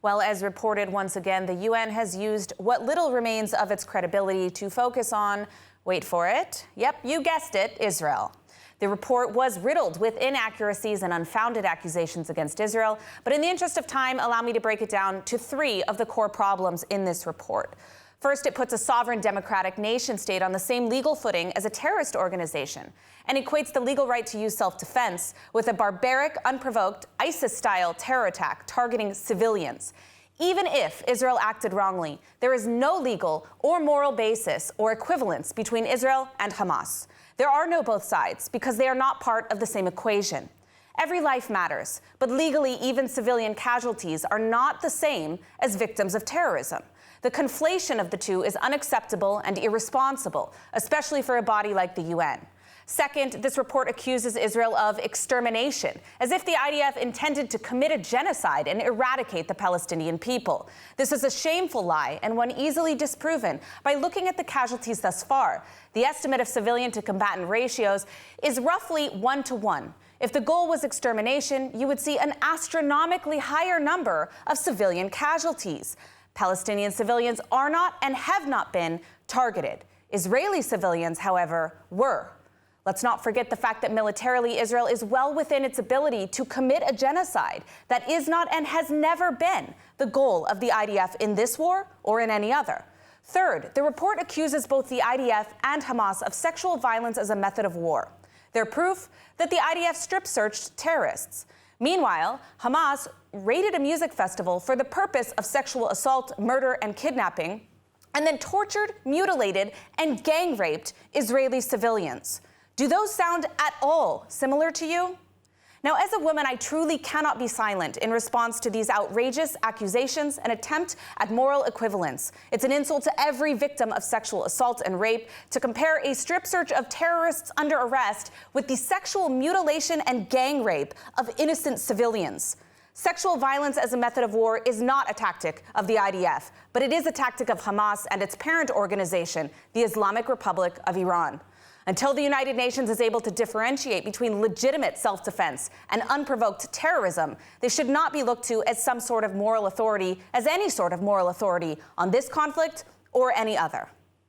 Well, as reported once again, the UN has used what little remains of its credibility to focus on, wait for it, yep, you guessed it, Israel. The report was riddled with inaccuracies and unfounded accusations against Israel, but in the interest of time, allow me to break it down to three of the core problems in this report. First, it puts a sovereign democratic nation-state on the same legal footing as a terrorist organization and equates the legal right to use self-defense with a barbaric, unprovoked, ISIS-style terror attack targeting civilians. Even if Israel acted wrongly, there is no legal or moral basis or equivalence between Israel and Hamas. There are no both sides because they are not part of the same equation. Every life matters, but legally, even civilian casualties are not the same as victims of terrorism. The conflation of the two is unacceptable and irresponsible, especially for a body like the UN. Second, this report accuses Israel of extermination, as if the IDF intended to commit a genocide and eradicate the Palestinian people. This is a shameful lie and one easily disproven by looking at the casualties thus far. The estimate of civilian to combatant ratios is roughly 1-to-1. If the goal was extermination, you would see an astronomically higher number of civilian casualties. Palestinian civilians are not and have not been targeted. Israeli civilians, however, were. Let's not forget the fact that militarily Israel is well within its ability to commit a genocide that is not and has never been the goal of the IDF in this war or in any other. Third, the report accuses both the IDF and Hamas of sexual violence as a method of war. They're proof that the IDF strip-searched terrorists. Meanwhile, Hamas raided a music festival for the purpose of sexual assault, murder, and kidnapping, and then tortured, mutilated, and gang-raped Israeli civilians. Do those sound at all similar to you? Now, as a woman, I truly cannot be silent in response to these outrageous accusations and attempt at moral equivalence. It's an insult to every victim of sexual assault and rape to compare a strip search of terrorists under arrest with the sexual mutilation and gang rape of innocent civilians. Sexual violence as a method of war is not a tactic of the IDF, but it is a tactic of Hamas and its parent organization, the Islamic Republic of Iran. Until the United Nations is able to differentiate between legitimate self-defense and unprovoked terrorism, they should not be looked to as some sort of moral authority, as any sort of moral authority on this conflict or any other.